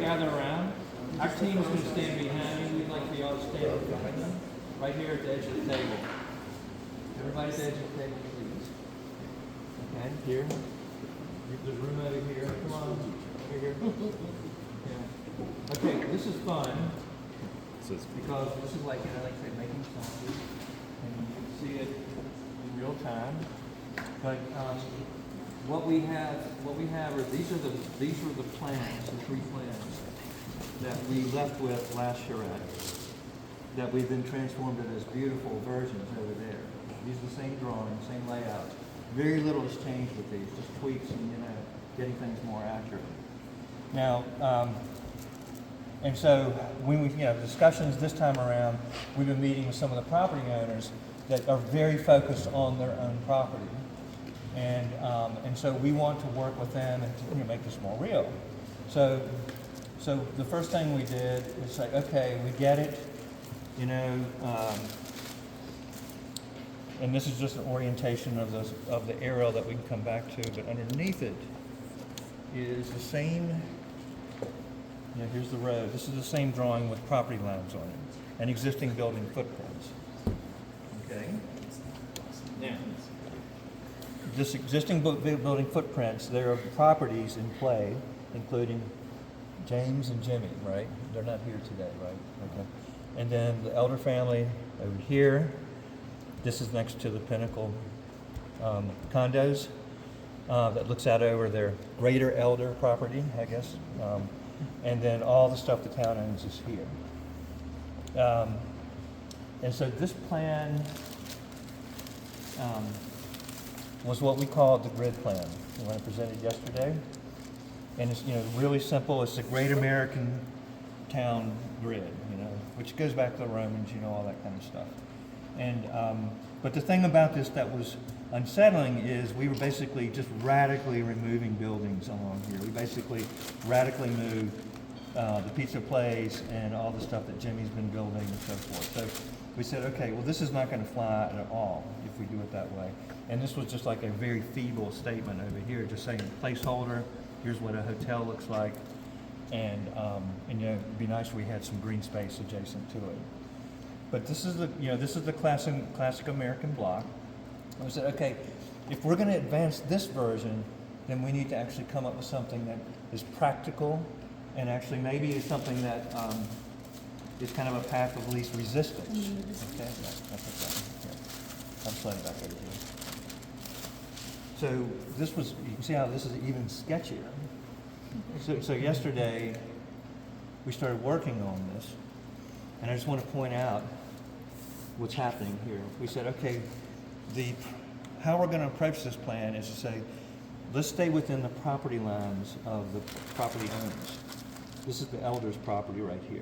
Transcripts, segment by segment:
gather around. Our team is going to stand behind you. We'd like for y'all to stand behind them, right here at the edge of the table. Everybody at the edge of the table, please. Okay, here. There's room over here. Come on, over here. Yeah. Okay, this is fun because this is like, like I say, making sausage, and you can see it in real time. But what we have are these are the plans, the 3 plans that we left with last charrette, that we've been transformed into as beautiful versions over there. These are the same drawings, same layout. Very little has changed with these, just tweaks and getting things more accurate. Now, and so when we discussions this time around, we've been meeting with some of the property owners that are very focused on their own property, and so we want to work with them and to make this more real. So the first thing we did is say, okay, we get it, and this is just an orientation of the arrow that we can come back to, but underneath it is the same. Here's the road. This is the same drawing with property lines on it and existing building footprints. Okay. Now, this existing building footprints, there are properties in play, including James and Jimmy, right? They're not here today, right? Okay. And then the Elder family over here. This is next to the Pinnacle condos that looks out over their greater Elder property, I guess. And then all the stuff the town owns is here. And so this plan was what we called the grid plan, the one I presented yesterday. And it's really simple. It's the Great American Town Grid, which goes back to the Romans, all that kind of stuff. And but the thing about this that was unsettling is we were basically just radically removing buildings along here. We basically radically moved the pizza place and all the stuff that Jimmy's been building and so forth. So we said, okay, well, this is not going to fly at all if we do it that way. And this was just like a very feeble statement over here, just saying placeholder. Here's what a hotel looks like, and it'd be nice if we had some green space adjacent to it. But this is the classic American block. And we said, okay, if we're going to advance this version, then we need to actually come up with something that is practical, and actually maybe is something that is kind of a path of least resistance. Okay, that's okay. I'll slide it back over here. So this was, you can see how this is even sketchier. So yesterday, we started working on this, and I just want to point out what's happening here. We said, okay, how we're going to approach this plan is to say, let's stay within the property lines of the property owners. This is the Elder's property right here.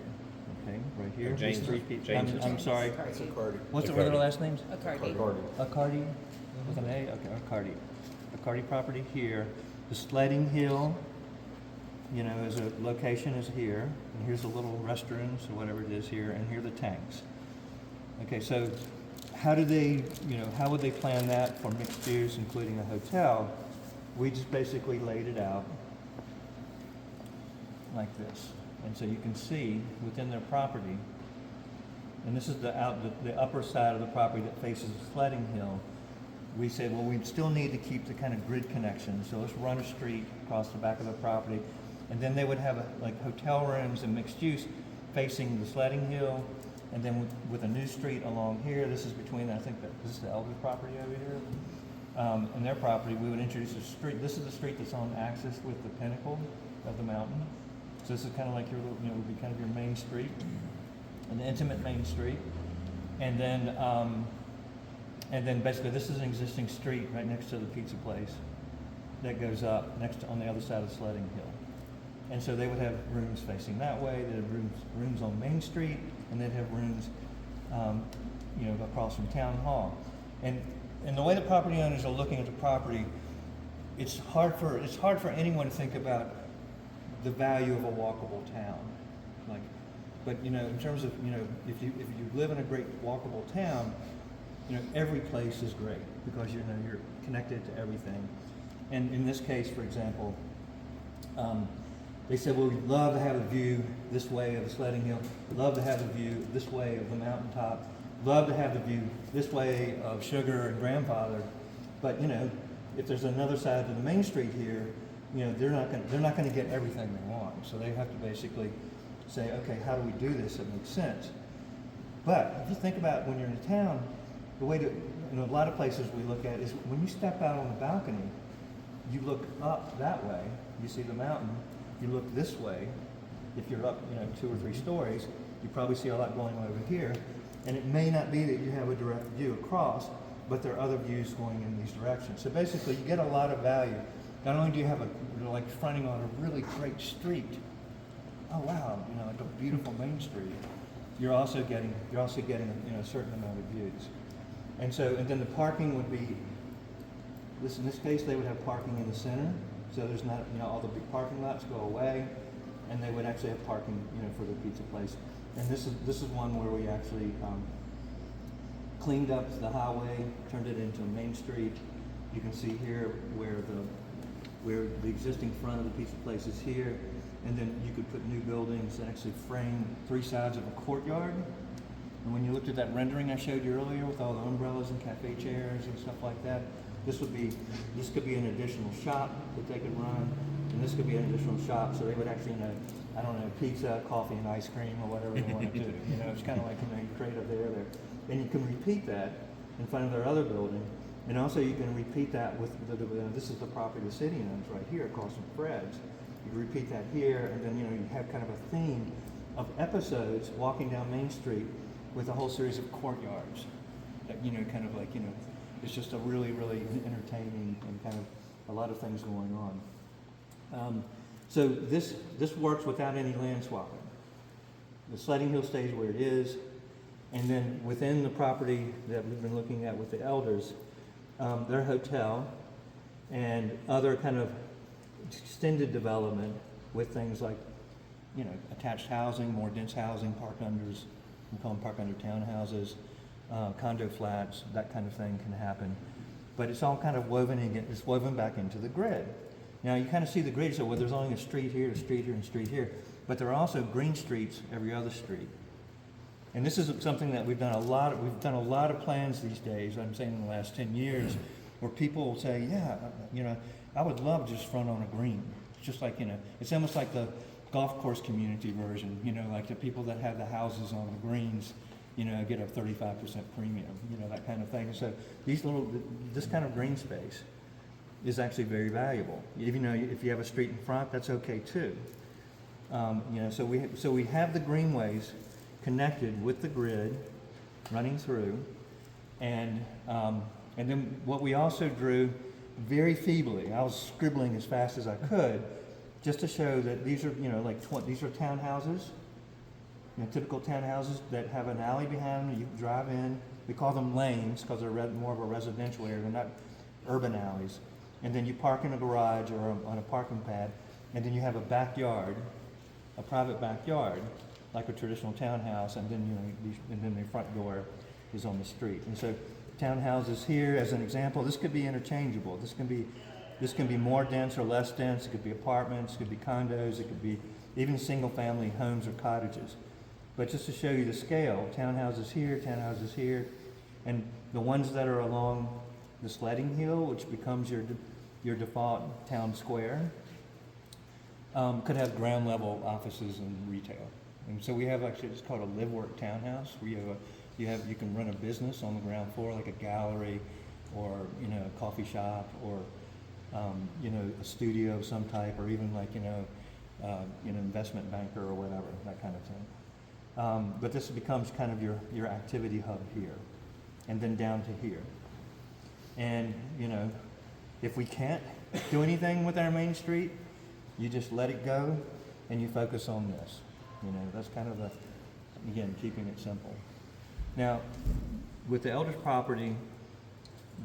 Okay, right here. James. These 3 people. James. I'm sorry. It's Accardi. What's their last names? Accardi. Accardi? With an A? Okay, Accardi. Accardi property here. The sledding hill, as a location is here. And here's the little restaurants or whatever it is here. And here are the tanks. Okay, so how would they plan that for mixed use, including a hotel? We just basically laid it out like this. And so you can see within their property, and this is the upper side of the property that faces the sledding hill. We said, well, we still need to keep the kind of grid connection. So let's run a street across the back of the property. And then they would have like hotel rooms and mixed use facing the sledding hill. And then with a new street along here, this is between, I think this is the Elder property over here. And their property, we would introduce a street. This is the street that's on axis with the pinnacle of the mountain. So this is kind of like your, would be kind of your main street, an intimate main street. And then basically this is an existing street right next to the pizza place that goes up on the other side of the sledding hill. And so they would have rooms facing that way. They'd have rooms on Main Street, and they'd have rooms, across from Town Hall. And the way the property owners are looking at the property, it's hard for anyone to think about the value of a walkable town. But in terms of if you live in a great walkable town, every place is great because you're connected to everything. And in this case, for example, They said, well, we'd love to have a view this way of the sledding hill, love to have a view this way of the mountaintop, love to have the view this way of Sugar and Grandfather, but you know, if there's another side to the main street here, you know, they're not going to get everything they want. So they have to basically say, okay, how do we do this that makes sense? But if you think about when you're in a town, the way to, you know, a lot of places we look at is when you step out on the balcony, you look up that way, you see the mountain, you look this way, if you're up, you know, 2 or 3 stories, you probably see a lot going on over here, and it may not be that you have a direct view across, but there are other views going in these directions. So basically, you get a lot of value. Not only do you have you're like fronting on a really great street, oh wow, you know, like a beautiful main street, you're also getting you know, a certain amount of views. And so, and then the parking would be, in this case, they would have parking in the center, so there's not, you know, all the big parking lots go away, and they would actually have parking, you know, for the pizza place. And this is one where we actually cleaned up the highway, turned it into a main street. You can see here where the existing front of the pizza place is here, and then you could put new buildings that actually frame 3 sides of a courtyard. And when you looked at that rendering I showed you earlier with all the umbrellas and cafe chairs and stuff like that, this could be an additional shop that they could run, and this could be an additional shop, so they would actually, you know, I don't know, pizza, coffee, and ice cream, or whatever they want to do. You know, it's kind of like, you know, you create a there. And you can repeat that in front of their other building, and also you can repeat that with this is the property the city owns right here across from Fred's. You can repeat that here, and then, you know, you have kind of a theme of episodes walking down Main Street with a whole series of courtyards that, you know, kind of like, you know, it's just a really, really entertaining and kind of a lot of things going on. So this works without any land swapping. The sledding hill stays where it is, and then within the property that we've been looking at with the elders, their hotel and other kind of extended development with things like, you know, attached housing, more dense housing, park unders, we call them park under townhouses, condo flats, that kind of thing can happen. But it's all kind of it's woven back into the grid. Now you kind of see the grid, so well, there's only a street here, a street here, and a street here, but there are also green streets every other street. And this is something that we've done a lot of plans these days, I'm saying in the last 10 years, where people will say, yeah, you know, I would love to just front on a green. It's just like, you know, it's almost like the golf course community version, you know, like the people that have the houses on the greens, you know, get a 35% premium, you know, that kind of thing. So this kind of green space is actually very valuable. Even though if you have a street in front, that's okay too. You know, so we have the greenways connected with the grid running through, and then what we also drew very feebly, I was scribbling as fast as I could, just to show that these are, you know, like these are townhouses, you know, typical townhouses that have an alley behind them. You can drive in. We call them lanes because they're more of a residential area. They're not urban alleys. And then you park in a garage or on a parking pad, and then you have a backyard, a private backyard, like a traditional townhouse, and then, you know, and then the front door is on the street. And so townhouses here, as an example, this could be interchangeable. This can be more dense or less dense. It could be apartments, it could be condos, it could be even single-family homes or cottages. But just to show you the scale, townhouses here, and the ones that are along the sledding hill, which becomes your default town square, could have ground level offices and retail. And so we have actually, it's called a live-work townhouse, where you can run a business on the ground floor, like a gallery, or, you know, a coffee shop, or you know, a studio of some type, or even like, you know, investment banker or whatever, that kind of thing. But this becomes kind of your activity hub here, and then down to here. And, you know, if we can't do anything with our main street, you just let it go, and you focus on this. You know, that's kind of again, keeping it simple. Now, with the elders property,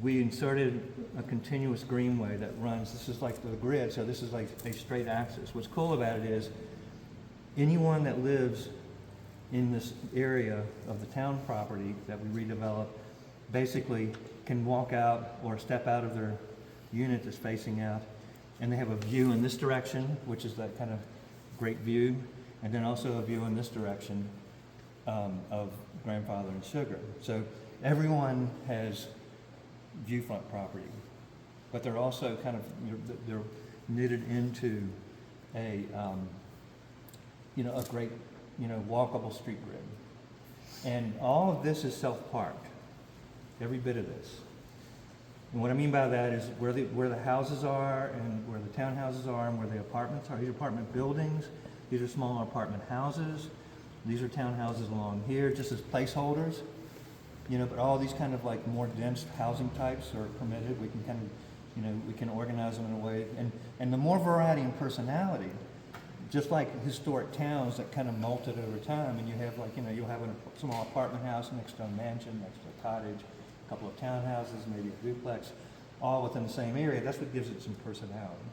we inserted a continuous greenway that runs, this is like the grid, so this is like a straight axis. What's cool about it is anyone that lives in this area of the town property that we redevelop basically can walk out or step out of their unit that's facing out, and they have a view in this direction, which is that kind of great view, and then also a view in this direction of Grandfather and Sugar. So everyone has viewfront property, but they're also kind of, they're knitted into a, a great, walkable street grid. And all of this is self-parked, every bit of this. And what I mean by that is where the houses are and where the townhouses are and where the apartments are. These are apartment buildings. These are smaller apartment houses. These are townhouses along here, just as placeholders. But all these kind of like more dense housing types are permitted. We can kind of, we can organize them in a way. And the more variety and personality, just like historic towns that kind of molted over time, and you have like, you'll have a small apartment house next to a mansion, next to a cottage, a couple of townhouses, maybe a duplex, all within the same area. That's what gives it some personality.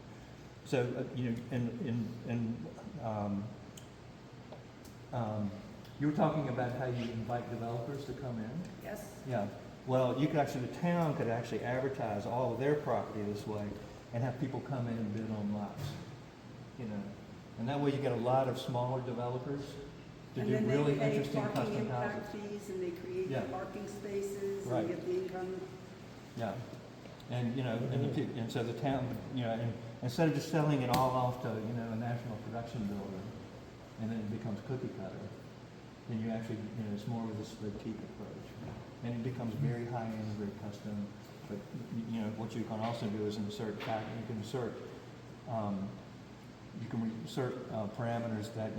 So, you were talking about how you invite developers to come in? Yes. Yeah. Well, the town could actually advertise all of their property this way and have people come in and bid on lots, And that way you get a lot of smaller developers to do really interesting custom houses. And then they pay parking impact fees, and they create the parking spaces, Right. and get the income. Yeah. And, and so the town, and instead of just selling it all off to, a national production builder, and then it becomes cookie cutter, then you actually, it's more of this boutique approach. And it becomes very high-end, very custom. But, what you can also do is insert parameters that,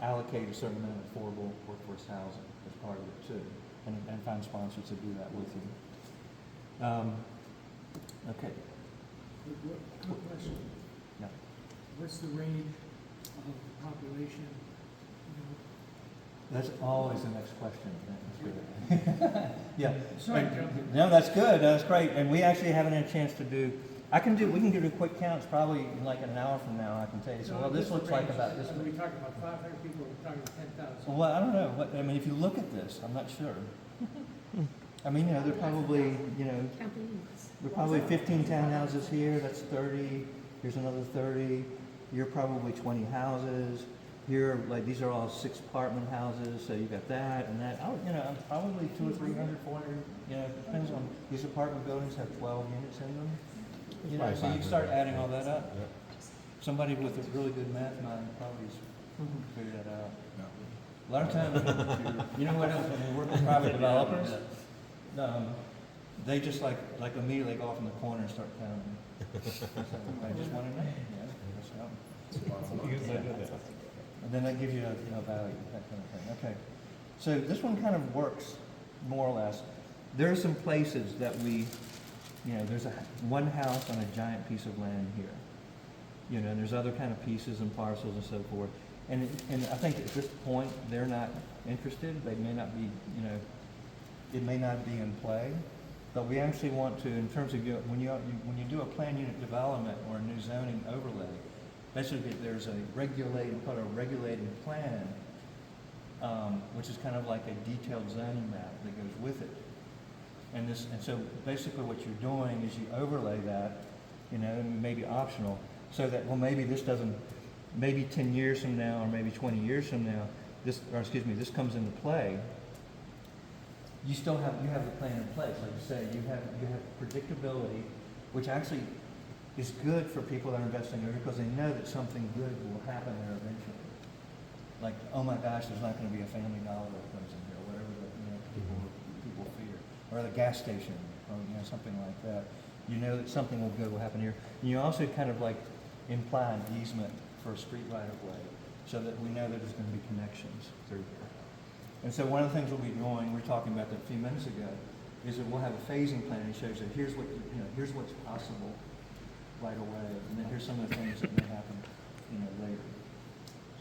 allocate a certain amount of affordable workforce housing as part of it too. And find sponsors to do that with you. Okay. Quick question. Yeah. What's the range of population? That's always the next question. That's good. Yeah. Sorry, Joe. No, that's good. That's great. And we actually haven't had a chance to do. We can do a quick count. It's probably in like an hour from now. I can tell you. So, well, this looks like about this. Are we talking about 500 people? Or are we talking about 10,000? Well, I don't know. If you look at this, I'm not sure. They're probably, there are probably 15 townhouses here. That's 30. Here's another 30. You're probably 20 houses. Here, these are all 6 apartment houses, so you got that and that. Probably 200 or 300, 400. It depends on. These apartment buildings have 12 units in them. So you start adding all that up. Yep. Somebody with a really good math mind probably figure that out. A lot of times, what else? When we work with private developers, they just like immediately go off in the corner and start counting. I just want to know. And then they give you a value, that kind of thing. Okay. So this one kind of works more or less. There are some places that there's one house on a giant piece of land here. And there's other kind of pieces and parcels and so forth. And I think at this point they're not interested. They may not be, it may not be in play. But we actually want to, in terms of when you do a plan unit development or a new zoning overlay, basically there's a regulated plan, which is kind of like a detailed zoning map that goes with it. And so basically what you're doing is you overlay that, and maybe optional, so that maybe 10 years from now or maybe 20 years from now, this comes into play. You have the plan in place, like you say. You have predictability, which actually is good for people that are investing there because they know that something good will happen there eventually. Like, oh my gosh, there's not going to be a Family Dollar that comes in here, or whatever people fear, or the gas station, or something like that. You know that something good will happen here. And you also kind of like imply an easement for a street right of way, so that we know that there's going to be connections through here. And so one of the things we'll be doing, we were talking about that a few minutes ago, is that we'll have a phasing plan that shows that here's what's possible right away, and then here's some of the things that may happen, later.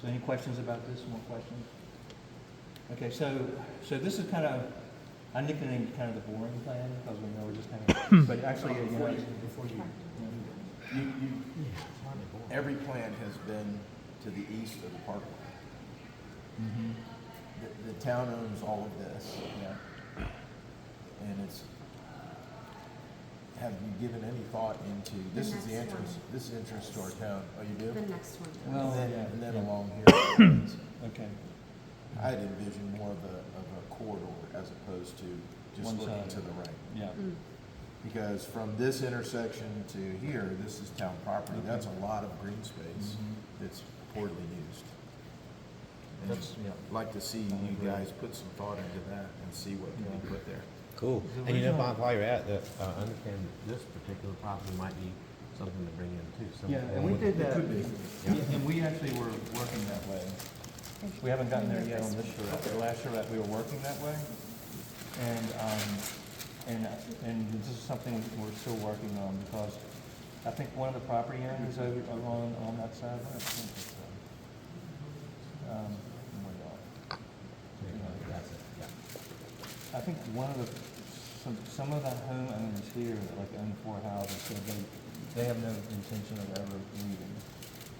So any questions about this? More questions? Okay, so this is kind of, I nicknamed it kind of the boring plan because we know we're just kind of, but actually, Every plan has been to the east of the parkway. Mm-hmm. The town owns all of this, Yeah. and have you given any thought into, this is the next entrance, one. this is the entrance to our town, oh, you do? The next one. Well, And then yeah. along here, Okay. I'd envision more of a corridor as opposed to just One looking side. to the right. Yeah. Because from this intersection to here, this is town property, that's a lot of green space that's poorly used. And That's, yeah. I'd like to see you guys put some thought into that and see what can be put there. Cool. The And you know, original- Bob, while you're at that, I understand this particular property might be something to bring in too. So Yeah, and we did that, could be. yeah, and we actually were working that way. We haven't gotten there yet on this charrette, but last charrette, we were working that way. And this is something we're still working on, because I think one of the property owners over on that side, I think it's, where you are. That's it, yeah. I think one of the, some of the homeowners here, that like own 4 houses, said they have no intention of ever leaving.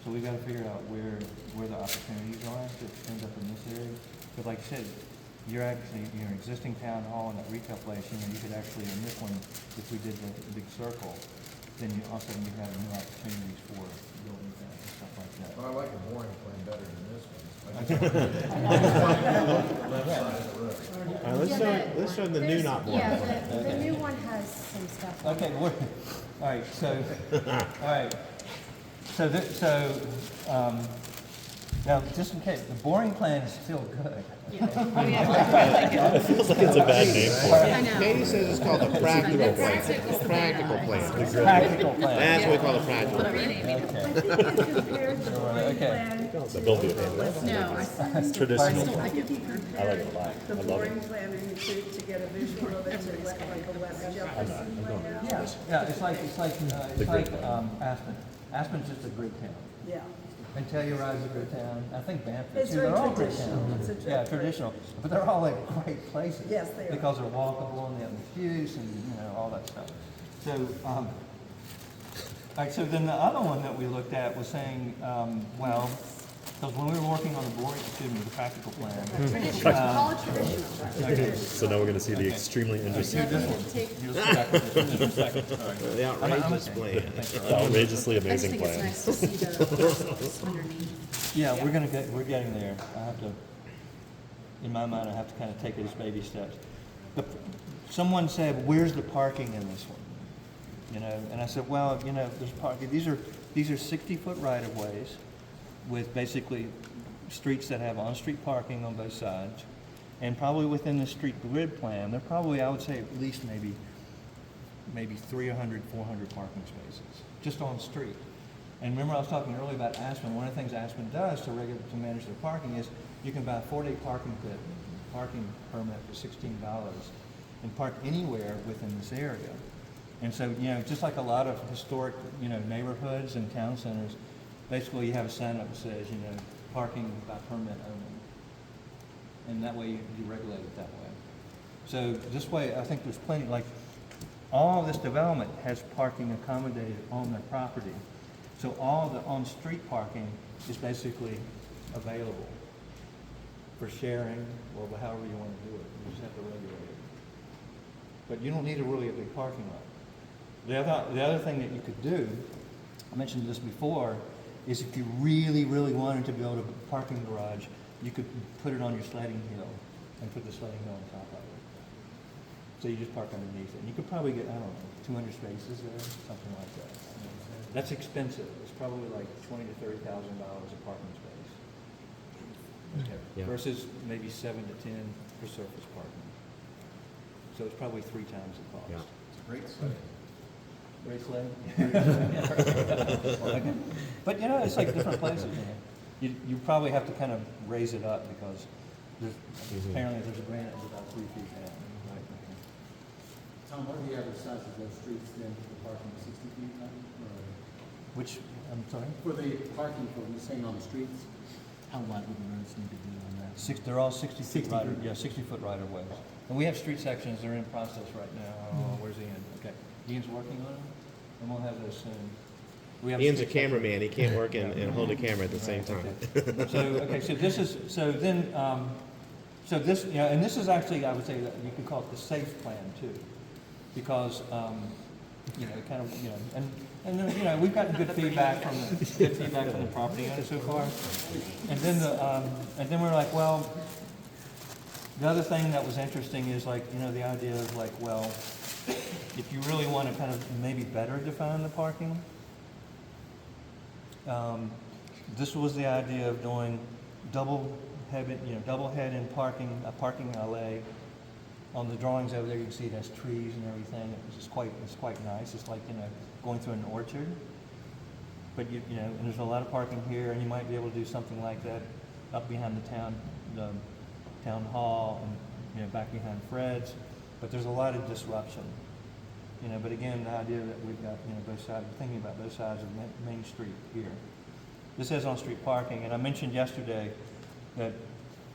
So we've got to figure out where the opportunities are to end up in this area. But like I said, you're actually, your existing town hall and that retail place, you could actually, in this one, if we did the big circle, then you also, you have new opportunities for building things and stuff like that. But I like the mooring plan better than this one. All right, let's show the new not born. Yeah, the new one has some stuff. on Okay, it. all right, so, all right. Now, just in case, the boring plan is still good. It feels like it's a bad name for it. I know. Katie says it's called a practical plan. Practical plan. Practical plan. That's what we call a practical plan. Okay. I think if compared to the boring Okay. plan, So don't be offended. No, I Traditional. I think he I like it a lot. compared the I love boring it. plan and to get a visual of it to like a West Jefferson layout. Yeah, it's like Aspen. Aspen's just a great town. Yeah. And Telluride's a good town. I think Banff It's is too. very They're all great traditional. towns. It's a Yeah, great- traditional. But they're all like great places. Yes, they are. Because they're walkable and they have the views and, all that stuff. So, all right, so then the other one that we looked at was saying, well, because when we were working on the practical plan. Call it traditional. So now we're gonna see the extremely interesting, Just a second. The outrageous plan. outrageously I just amazing think it's plan. nice to see the underneath. Yeah, we're getting there. I have to, in my mind, I have to kind of take it as baby steps. Someone said, where's the parking in this one? And I said, well, there's parking. These are 60-foot right-of-ways with basically streets that have on-street parking on both sides. And probably within the street grid plan, they're probably, I would say, at least maybe 300, 400 parking spaces, just on street. And remember I was talking earlier about Aspen. One of the things Aspen does to manage their parking is you can buy a 4-day parking permit for $16 and park anywhere within this area. And so, just like a lot of historic, neighborhoods and town centers, basically you have a sign up that says, parking by permit only. And that way you regulate it that way. So this way, I think there's plenty, like, all of this development has parking accommodated on their property. So all the on-street parking is basically available for sharing or however you want to do it. You just have to regulate it. But you don't need a really big parking lot. The other thing that you could do, I mentioned this before, is if you really, really wanted to build a parking garage, you could put it on your sledding hill and put the sledding hill on top of it. So you just park underneath it. And you could probably get, 200 spaces there, something like that. That's expensive. It's probably like $20,000 to $30,000 a parking space. Yeah. Versus maybe 7 to 10 for surface parking. So it's probably 3 times the cost. Yeah. It's a great site. Great sledding? Okay. But it's like different places. You probably have to kind of raise it up because apparently there's a granite that's about 3 feet down. Right. Tom, what are the other sizes of those streets then for the parking, 60 feet now? Which, I'm sorry? For the parking, for the saying on the streets, how wide would the roads need to be on that? They're all 60 feet 60 right, feet. 60-foot right of ways. And we have street sections, they're in process right now. Where's Ian? Okay. Ian's working on them, and we'll have those soon. We have Ian's a street sections. cameraman. He can't work and hold a camera at the same time. So this, and this is actually, I would say, that you could call it the safe plan too, because kind of, and then, we've gotten good feedback from the property owner so far. And then we're like, well, the other thing that was interesting is like, the idea of like, well, if you really want to kind of maybe better define the parking, this was the idea of doing double head in parking, a parking alley. On the drawings over there, you can see it has trees and everything. It's quite nice. It's like, going through an orchard. But and there's a lot of parking here, and you might be able to do something like that up behind the town hall and, back behind Fred's. But there's a lot of disruption. But again, the idea that we've got, both sides, thinking about both sides of Main Street here. This has on-street parking, and I mentioned yesterday that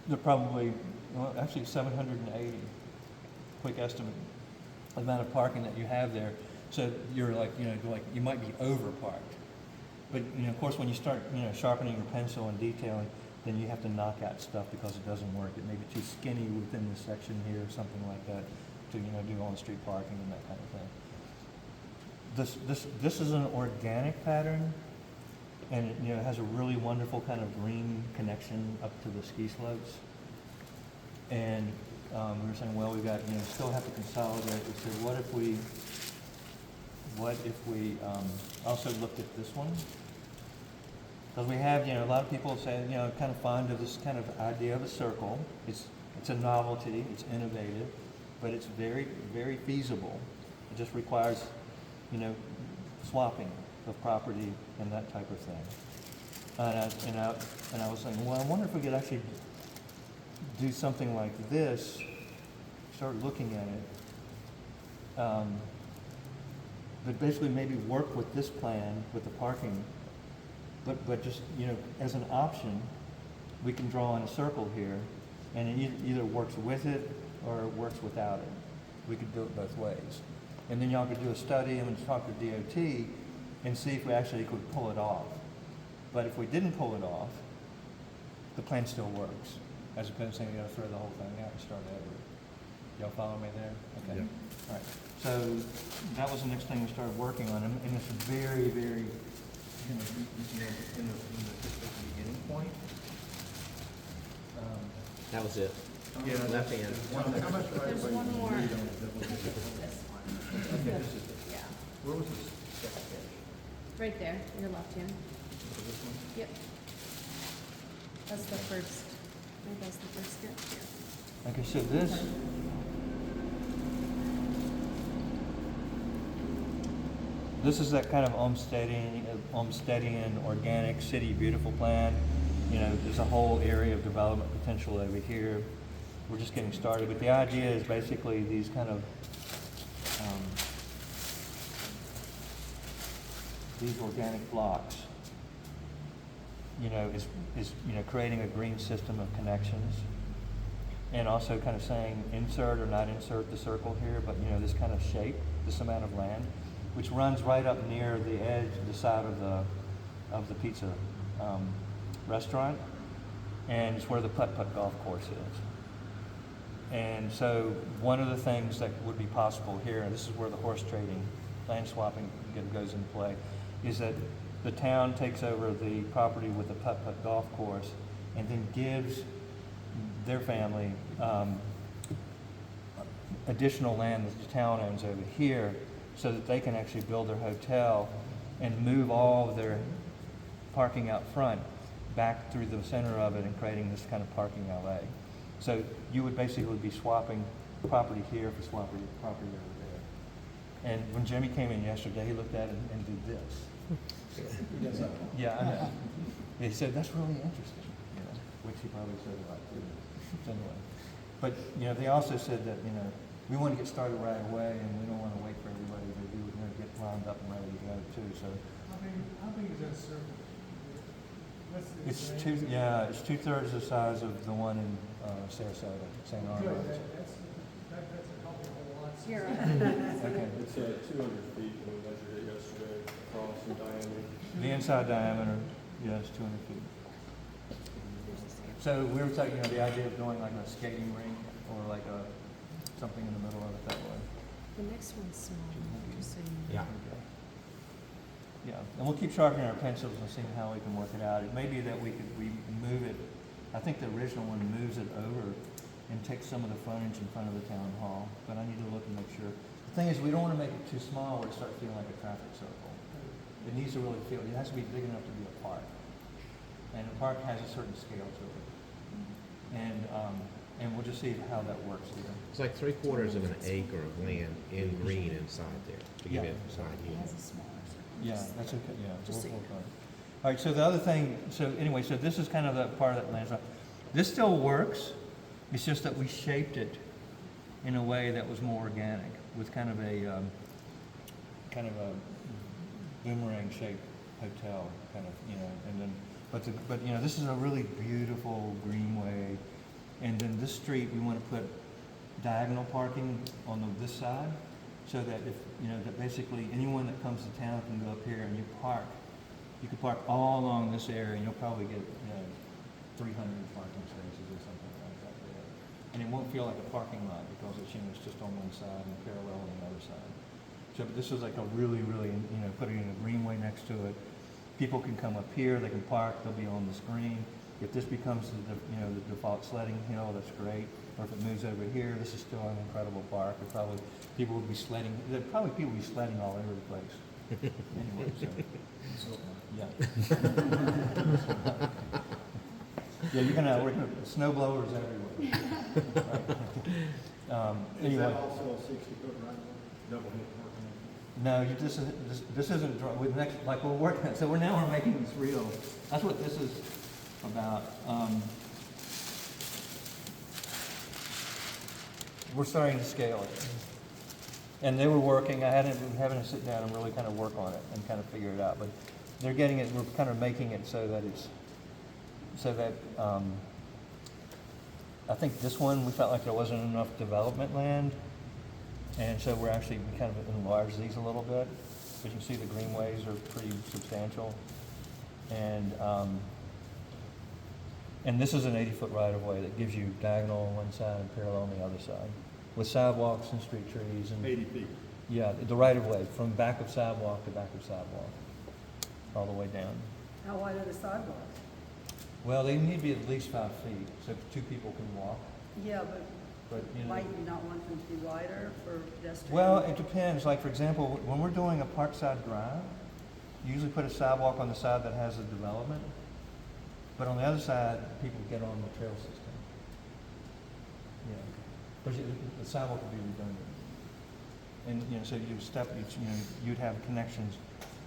there are probably, actually 780, quick estimate, amount of parking that you have there. So you're like, you might be over parked. But, of course, when you start, sharpening your pencil and detailing, then you have to knock out stuff because it doesn't work. It may be too skinny within this section here or something like that to, do on-street parking and that kind of thing. This is an organic pattern, and it has a really wonderful kind of green connection up to the ski slopes. And we were saying, well, we've got, still have to consolidate. We said, what if we also looked at this one? Because we have, a lot of people say, kind of fond of this kind of idea of a circle. It's a novelty, it's innovative, but it's very, very feasible. It just requires, swapping of property and that type of thing. And I was saying, well, I wonder if we could actually do something like this, start looking at it, but basically maybe work with this plan, with the parking, but just, as an option, we can draw in a circle here, and it either works with it or it works without it. We could do it both ways. And then y'all could do a study and talk to DOT and see if we actually could pull it off. But if we didn't pull it off, the plan still works, as opposed to saying you gotta throw the whole thing out and start over. Y'all follow me there? Okay. Yeah. All right. So that was the next thing we started working on, and it's very, very, in the beginning point. That was it. Yeah, Left hand. How much right There's away one do you more. need on the This one. Okay, this is, Yeah, where was this second page? right there, your left hand. This one? Yep. That's the first, I think that's the first step here. Okay, so this is that kind of homesteadian, organic city beautiful plan. There's a whole area of development potential over here. We're just getting started, but the idea is basically these kind of these organic blocks. Is creating a green system of connections, and also kind of saying insert or not insert the circle here, but this kind of shape, this amount of land, which runs right up near the edge, the side of the pizza restaurant, and it's where the putt-putt golf course is. And so one of the things that would be possible here, and this is where the horse trading, land swapping goes into play, is that the town takes over the property with the putt-putt golf course and then gives their family additional land that the town owns over here so that they can actually build their hotel and move all of their parking out front back through the center of it and creating this kind of parking alley. So you would basically be swapping property here for swapping property over there. And when Jimmy came in yesterday, he looked at it and did this. Yeah, I know. He said, that's really interesting, which he probably said a lot too. Anyway. But, they also said that, we want to get started right away and we don't want to wait for everybody to do, get lined up and ready to go too, so. How big is that circle? What's the It's diameter? it's 2/3 the size of the one in Sarasota, St. Good, Arnold's. that's a helpful whole lot. Here. Okay. It's 200 feet when we measured it yesterday, across in diameter. The inside diameter, is 200 feet. So we were talking, the idea of doing like a skating rink or like something in the middle of it that way. The next one's small, just so you know. Yeah. Yeah, and we'll keep sharpening our pencils and seeing how we can work it out. It may be that we move it, I think the original one moves it over and takes some of the frontage in front of the town hall, but I need to look and make sure. The thing is, we don't want to make it too small where it starts feeling like a traffic circle. It needs to really feel, it has to be big enough to be a park. And a park has a certain scale to it. And we'll just see how that works here. It's like 3/4 of an acre of land in green inside there, to give Yeah. it an It idea. has a smaller circle. Yeah, just- that's okay, yeah. Just so you work on it. All right, so the other thing, so anyway, so this is kind of the part of that land. This still works, it's just that we shaped it in a way that was more organic, with kind of a boomerang shaped hotel, kind of, you know, and then, but you know, this is a really beautiful greenway. And then this street, we want to put diagonal parking on this side, so that if, you know, that basically anyone that comes to town can go up here and you can park all along this area, and you'll probably get, you know, 300 parking spaces or something like that there. And it won't feel like a parking lot, because it's, you know, it's just on one side and parallel on the other side. So but this is like a really, really, you know, putting in a greenway next to it. People can come up here, they can park, they'll be on this green. If this becomes the, you know, the default sledding hill, that's great. Or if it moves over here, this is still an incredible park. People would be sledding, there'd probably people be sledding all over the place. Anyway, so, yeah. Yeah, we're gonna, snow blowers everywhere. Right. Anyway. also a 60-foot right of double hit parking? No, this isn't, with next, like we're working, so we're making this real. That's what this is about. We're starting to scale it. And they were working, we're having to sit down and really kind of work on it and kind of figure it out. But they're getting it, we're kind of making it so that I think this one, we felt like there wasn't enough development land. And so we kind of enlarged these a little bit. As you can see, the greenways are pretty substantial. And this is an 80-foot right-of-way that gives you diagonal on one side and parallel on the other side, with sidewalks and street trees and. 80 feet. Yeah, the right-of-way, from back of sidewalk to back of sidewalk, all the way down. How wide are the sidewalks? Well, they need to be at least 5 feet, so 2 people can walk, Yeah, but, you know. might you not want them to be wider for pedestrians? Well, it depends. Like, for example, when we're doing a Parkside Drive, you usually put a sidewalk on the side that has the development, but on the other side, people get on the trail system. Yeah, because the sidewalk would be redundant. And, you know, so you'd have connections,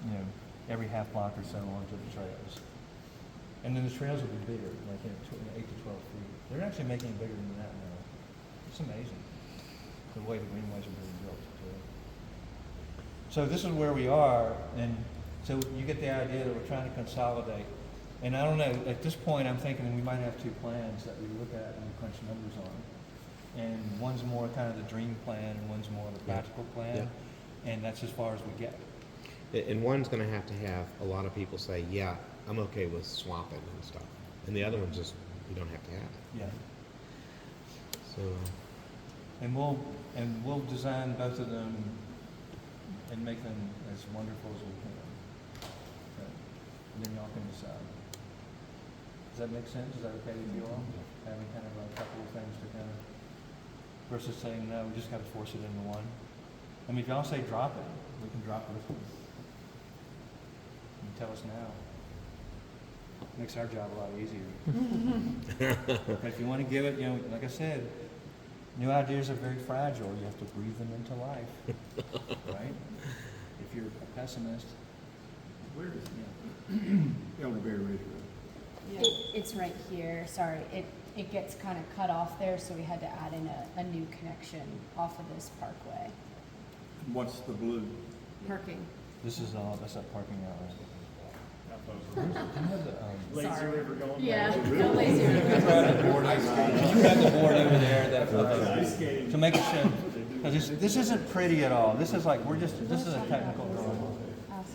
you know, every half block or so onto the trails. And then the trails would be bigger, like, you know, 8 to 12 feet. They're actually making it bigger than that now. It's amazing, the way the greenways are being built. So this is where we are, and so you get the idea that we're trying to consolidate. And I don't know, at this point, I'm thinking we might have 2 plans that we look at and crunch numbers on. And one's more kind of the dream plan, and one's more the practical plan. And that's as far as we get. And one's gonna have to have a lot of people say, yeah, I'm okay with swapping and stuff. And the other one's just, you don't have to have it. Yeah. So, And we'll design both of them and make them as wonderful as we can. Okay. And then y'all can decide. Does that make sense? Is that okay with you all? Having kind of a couple of things to kind of, versus saying, no, we just gotta force it into one. I mean, if y'all say drop it, we can drop this one. You can tell us now. Makes our job a lot easier. But if you wanna give it, you know, like I said, new ideas are very fragile. You have to breathe them into life, right? If you're a pessimist, Where is yeah. Elderberry Ridge Road? It's right here, sorry, it gets kind of cut off there, so we had to add in a new connection off of this parkway. What's the blue? Parking. This is that's that parking out right. Do you have the, Sorry. River going. Yeah, the lazy river. you have the board over there that, to make it show, because this isn't pretty at all. This is like, this is a technical drawing.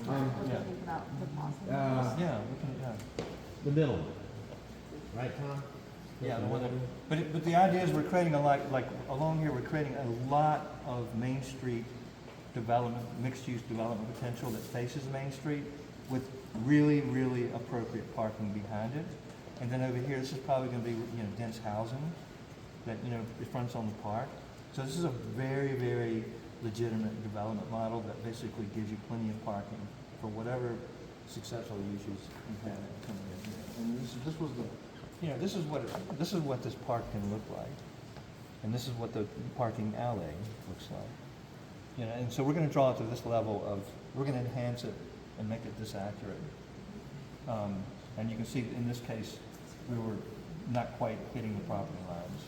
Yeah. About the possible. Yeah, we can, yeah. the middle one, right, Tom? Yeah, the one that, but the idea is we're creating like along here, we're creating a lot of Main Street development, mixed-use development potential that faces Main Street with really, really appropriate parking behind it. And then over here, this is probably gonna be, dense housing that, it fronts on the park. So this is a very, very legitimate development model that basically gives you plenty of parking for whatever successful uses you have coming in here. And this was the, this is what this park can look like. And this is what the parking alley looks like. And so we're gonna draw it to this level of, we're gonna enhance it and make it this accurate. And you can see in this case, we were not quite hitting the property lines.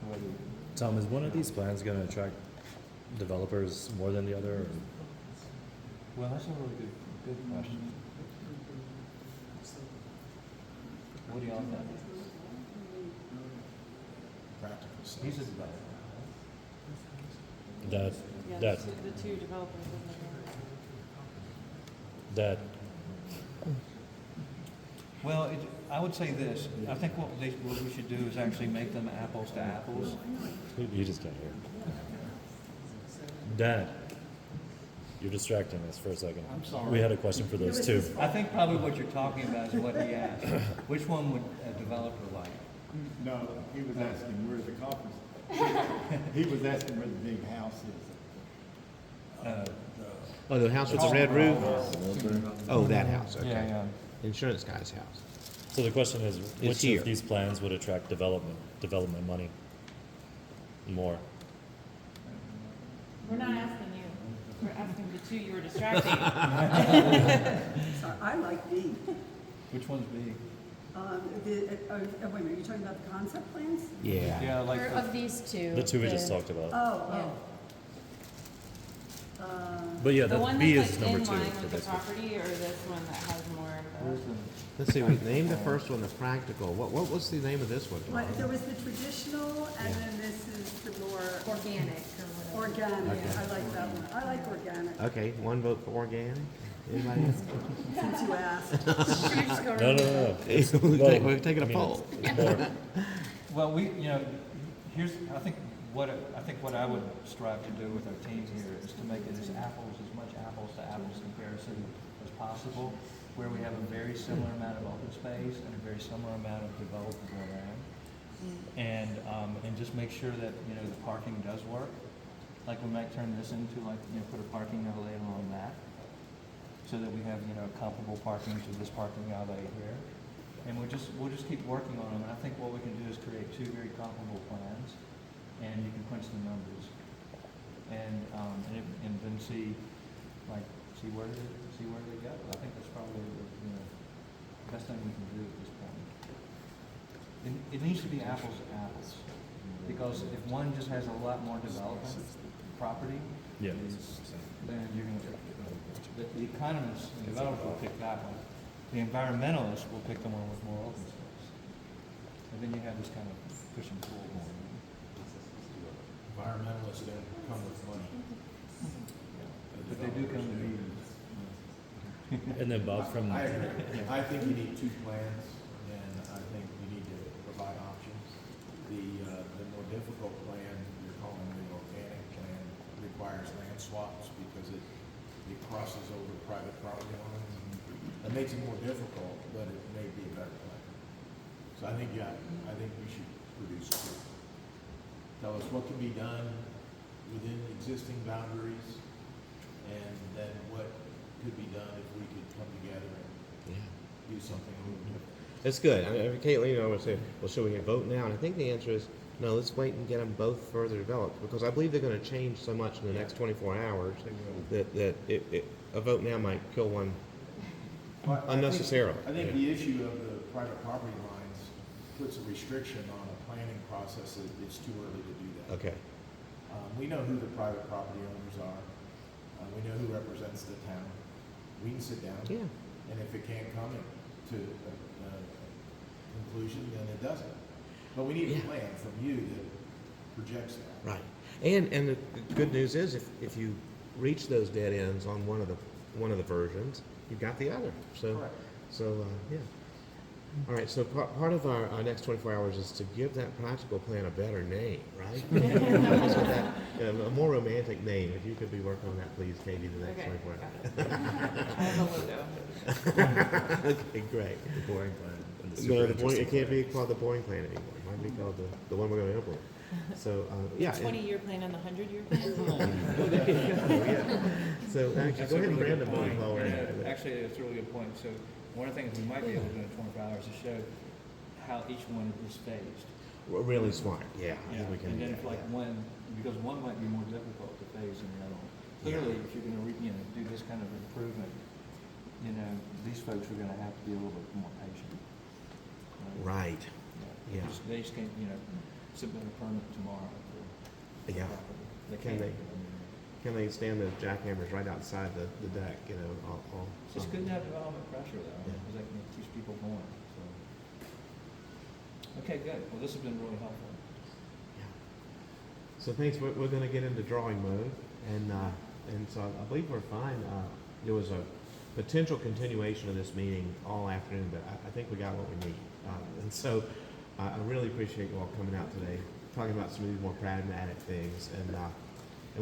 the way we- Tom, is one of these plans gonna attract developers more than the other? Or? Well, that's a really good question. What do y'all think? Practical sense. He's a developer. That The two developers. that Well, I would say this, I think what we should do is actually make them apples to apples. you just can't hear. Dad, you're distracting us for a second. I'm sorry. We had a question for those too. I think probably what you're talking about is what he asked. Which one would a developer like? No, he was asking where the conference, he was asking where the big house is. Oh, the house with the red roof? Oh, that house, okay. Yeah. Insurance guy's house. So the question is, which here. of these plans would attract development money more? We're not asking you. We're asking the two you were distracting. Sorry, I like B. Which one's B? Wait a minute, are you talking about the concept plans? Yeah. Yeah, like, Or of these two. The two we just talked about. Oh. But yeah, The the one B that's is like number in two line for with the this one. property, or this one that has more where's of the, Let's see, we named the first one the practical. What was the name of this one? Well, there was the traditional, and then this is the more Organic or whatever. organic. Okay. I like that one. I like organic, Okay, one vote for organic. Anybody else? since you asked. Should we just go No, around? We're taking a I mean, poll. it's more- well, I think what I would strive to do with our team here is to make it as much apples to apples comparison as possible, where we have a very similar amount of open space and a very similar amount of developable land. And just make sure that, the parking does work. Like we might turn this into put a parking alley along that, so that we have, comparable parking to this parking alley here. And we'll just keep working on them, and I think what we can do is create two very comparable plans, and you can punch the numbers. And then see where they go. I think that's probably the best thing we can do at this point. It needs to be apples to apples, because if one just has a lot more development property, Yeah. then you're gonna, the economists and developers will pick that one. The environmentalists will pick the one with more open space. And then you have this kind of push and pull going on. Environmentalists don't come with money. But they do come to meetings. And then Bob from I agree. I think you need two plans, and I think you need to provide options. The more difficult plan, you're calling the organic plan, requires land swaps because it crosses over private property lines. It makes it more difficult, but it may be a better plan. So I think we should produce two. Tell us what can be done within existing boundaries, and then what could be done if we could come together and Yeah. do something a little different. That's good. I mean, Caitlin and I would say, well, should we vote now? And I think the answer is, no, let's wait and get them both further developed, because I believe they're gonna change so much in the next 24 hours that a vote now might kill one Well, unnecessarily. I think the issue of the private property lines puts a restriction on a planning process that it's too early to do that. Okay, We know who the private property owners are. We know who represents the town. We can sit down. yeah, And if it can't come to a conclusion, then it doesn't. But we need a Yeah. plan from you that projects that. right. And the good news is, if you reach those dead ends on one of the versions, you've got the other. So, Correct. so yeah. All right, so part of our next 24 hours is to give that practical plan a better name, right? So that, a more romantic name. If you could be working on that, please, Katie, the next 24 hours. Okay, great. The boring plan. And the No, super the boring, it interesting can't be plan. called the boring plan anymore. It might be called the one we're going to implement. So, yeah. and- 20-year plan and the 100-year plan? So, actually, That's go a ahead and really brand good the board point. while we're at Yeah, it. actually, it's a really good point. So one of the things we might be able to do in 24 hours is show how each one is phased. We're really smart, yeah. I think we can And do then that, if like yeah. one, because one might be more difficult to phase than the other one. Clearly, if you're gonna, do this kind of improvement, these folks are gonna have to be a little bit more patient. Right, yeah. They just can't, submit a permit tomorrow. Yeah. They Can can't. they? Can they stand the jackhammers right outside the deck, all It's summer? good to have development pressure though, Yeah. because that keeps people going, so. Okay, good. Well, this has been really helpful. Yeah. So thanks, we're gonna get into drawing mode, and so I believe we're fine. There was a potential continuation of this meeting all afternoon, but I think we got what we need. And so I really appreciate you all coming out today, talking about some of these more pragmatic things, and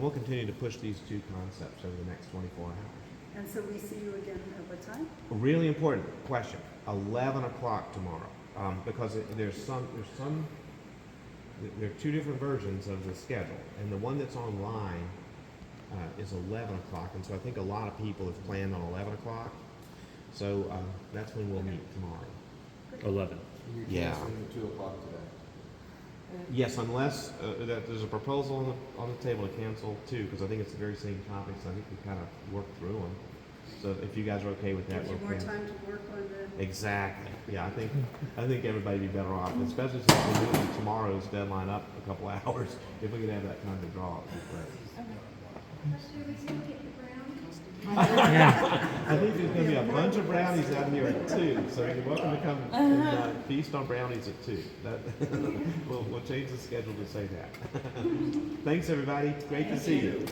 we'll continue to push these two concepts over the next 24 hours. And so we see you again at what time? A really important question, 11 o'clock tomorrow, because there are two different versions of the schedule, and the one that's online is 11 o'clock, and so I think a lot of people have planned on 11 o'clock, so that's when we'll meet tomorrow. 11. Yeah. 2 o'clock today. Yes, unless that there's a proposal on the table to cancel too, because I think it's the very same topics. I think we kind of worked through them. So if you guys are okay with that, Gives you we'll more cancel. time to work on the, Exactly. Yeah, I think everybody'd be better off, especially since we're moving tomorrow's deadline up a couple hours. If we could have that time to draw, it'd be great. I think there's going to be a bunch of brownies out here at 2, so you're welcome to come and feast on brownies at 2. We'll change the schedule to say that. Thanks, everybody. Great to see you.